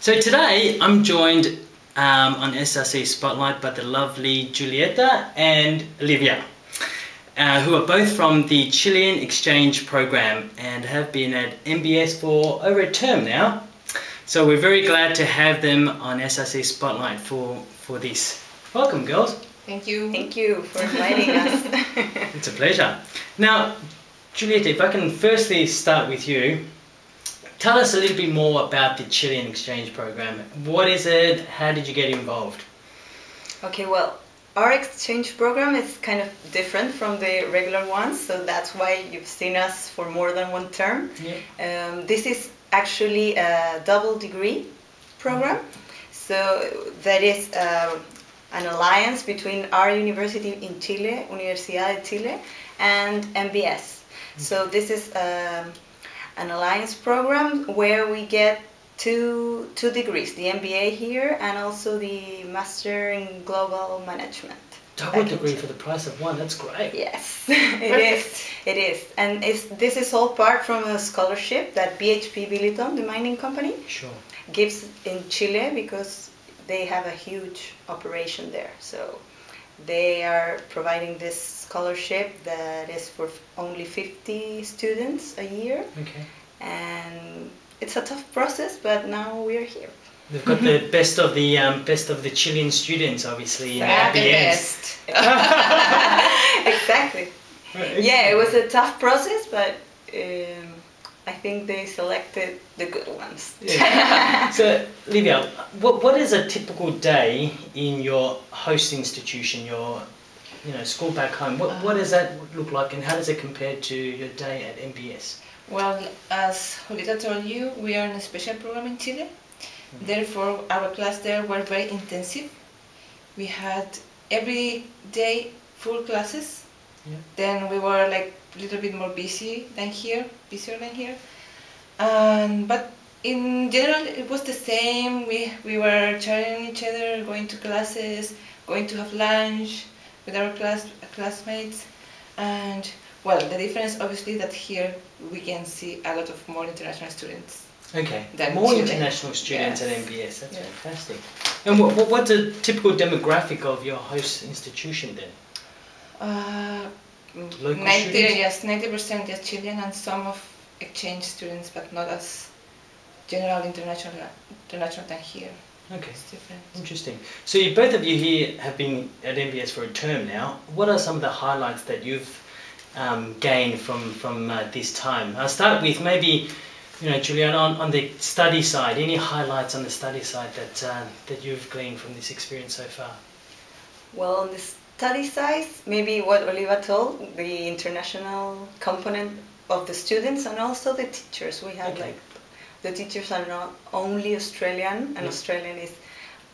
So today I'm joined on SRC Spotlight by the lovely Julietta and Oliva, who are both from the Chilean exchange program and have been at MBS for over a term now. So we're very glad to have them on SRC Spotlight for this. Welcome, girls. Thank you. Thank you for inviting us. It's a pleasure. Now, Julietta, if I can firstly start with you. Tell us a little bit more about the Chilean exchange program. What is it? How did you get involved? Okay, well, our exchange program is kind of different from the regular ones, so that's why you've seen us for more than one term. Yeah. This is actually a double degree program. So that is an alliance between our university in Chile, Universidad de Chile, and MBS. So this is an alliance program where we get two degrees, the MBA here and also the Master in Global Management. Double degree for the price of one, that's great. Yes, it is. And this is all part from a scholarship that BHP Billiton, the mining company, gives in Chile because they have a huge operation there. So they are providing this scholarship that is for only 50 students a year. Okay. And it's a tough process, but now we are here. They've got the best of the Chilean students, obviously, in MBS. Exactly. Right. Yeah, it was a tough process, but I think they selected the good ones. Yeah. So, Oliva, what is a typical day in your host institution, your school back home? What does that look like, and how does it compare to your day at MBS? Well, as Julieta told you, we are in a special program in Chile. Therefore, our class there were very intensive. We had every day full classes. Yeah. Then we were like a little bit more busier than here. But in general, it was the same. We were chatting each other, going to classes, going to have lunch with our classmates, and well, the difference obviously that here we can see a lot of more international students. Okay, more international students at MBS. That's fantastic. And what's a typical demographic of your host institution then? 90% yes, Chilean, and some of exchange students, but not as general international than here. Okay, it's different. Interesting. So both of you here have been at MBS for a term now. What are some of the highlights that you've gained from this time? I'll start with maybe, Juliana, on the study side. Any highlights on the study side that you've gleaned from this experience so far? Well, on the study side, maybe what Oliva told, the international component of the students and also the teachers. We have the teachers are not only Australian, and Australian is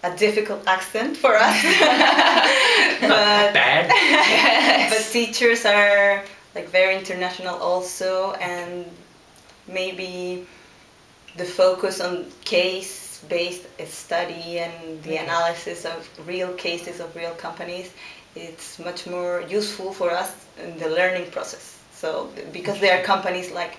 a difficult accent for us. Not bad. But teachers are like very international also, and maybe the focus on case-based study and the analysis of real cases of real companies, it's much more useful for us in the learning process. So because they are companies like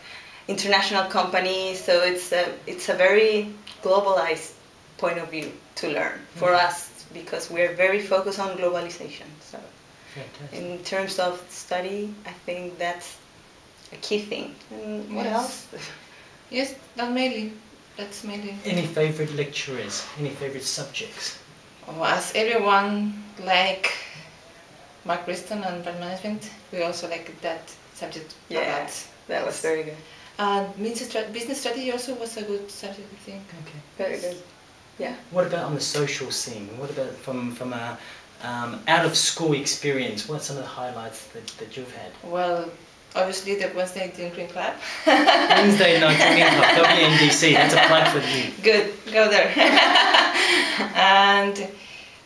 international companies, so it's a very globalized point of view to learn for us, because we're very focused on globalization. So in terms of study, I think that's a key thing. And what else? Yes, that's mainly. Any favorite lecturers? Any favorite subjects? Oh, as everyone like Mark Preston and brand management, we also like that subject a lot. That was very good. Business strategy also was a good subject, I think. Okay. Very good. Yeah. What about on the social scene? What about from a out of school experience? What are some of the highlights that you've had? Well, obviously the Wednesday Drinking Club. Wednesday Night Drinking Club, WNDC. That's a plug for you. Good, go there. And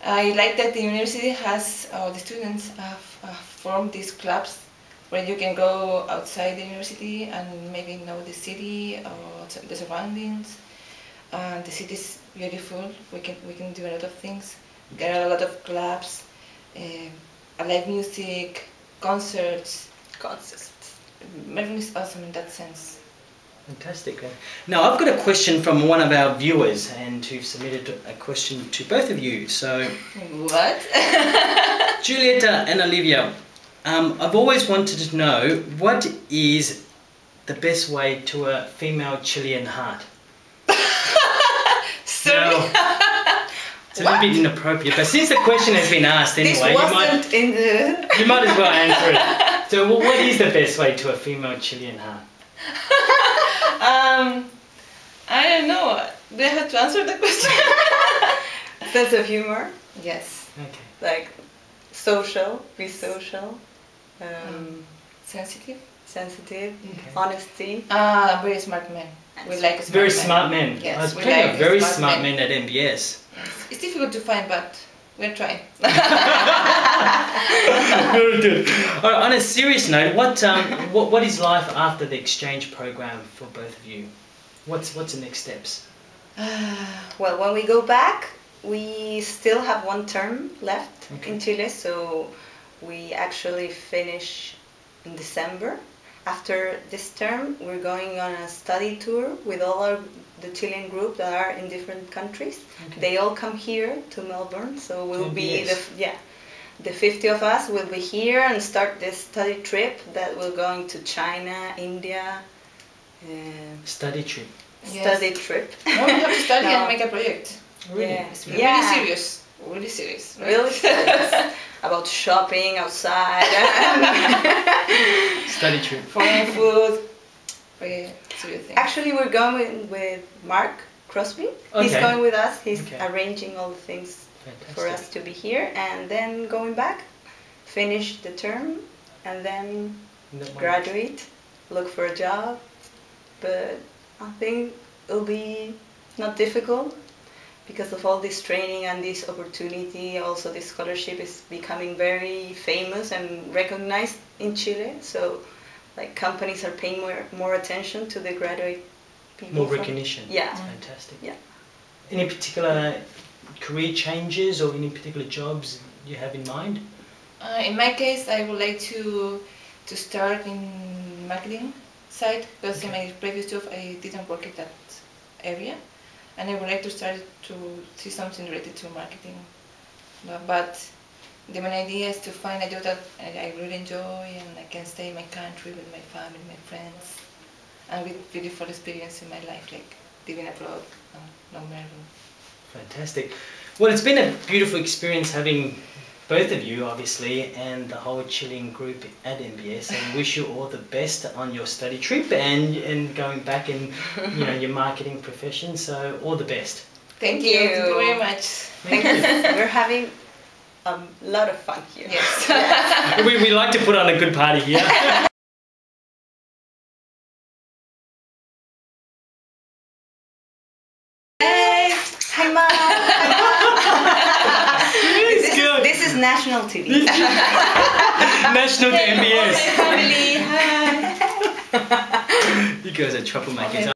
I like that the university has, the students have formed these clubs where you can go outside the university and maybe know the city or the surroundings. And the city is beautiful. We can do a lot of things. There are a lot of clubs, live music, concerts. Melbourne is awesome in that sense. Fantastic. Now I've got a question from one of our viewers, and who submitted a question to both of you. So, What? Julietta and Olivia, I've always wanted to know, what is the best way to a female Chilean heart? Sorry. Now, it's a little bit inappropriate, but since the question has been asked anyway, you might as well answer it. So, what is the best way to a female Chilean heart? I don't know. Do I have to answer the question? Sense of humor, Yes. Okay. like social, be social, Sensitive. sensitive, Okay. honesty. Very smart men. We like smart Very men. smart men. Yes, I was we plenty like of very smart smart men. men at MBS. Yes. It's difficult to find, but we're trying. Very good. On a serious note, what is life after the exchange program for both of you? What's the next steps? Well, when we go back, we still have one term left Okay. in Chile, so we actually finish in December. After this term, we're going on a study tour with all the Chilean group that are in different countries. Okay. They all come here to Melbourne, so we'll be MBS. the 50 of us will be here and start this study trip that will going to China, India. Study trip. Yes. Study trip. No, we have to study No. and make a project. Really? Yeah. It's really serious. Really serious. Right? Really serious about shopping outside. Study trip. Foreign food. Very serious thing. Actually, we're going with Mark Crosby. He's Okay. going with us. He's Okay. arranging all the things Fantastic. for us to be here, and then going back, finish the term, and then graduate, look for a job. But I think it'll be not difficult because of all this training and this opportunity. Also, this scholarship is becoming very famous and recognized in Chile. So, like, companies are paying more attention to the graduate people. More from- recognition. Yeah. Fantastic. Yeah. Any particular career changes or any particular jobs you have in mind? In my case, I would like to start in marketing side because in my previous job I didn't work in that area, and I would like to start to see something related to marketing. But the main idea is to find a job that I really enjoy and I can stay in my country with my family, my friends, and with beautiful experience in my life, like living abroad, no Melbourne. Fantastic. Well, it's been a beautiful experience having both of you, obviously, and the whole Chilean group at MBS, and wish you all the best on your study trip and going back in, your marketing profession. So all the best. Thank you. you very much. Thank you. We're having a lot of fun here. Yes. we like to put on a good party here. Hey, hi Mom. It's good. This is national TV. National MBS. Family, hi. You guys are troublemakers.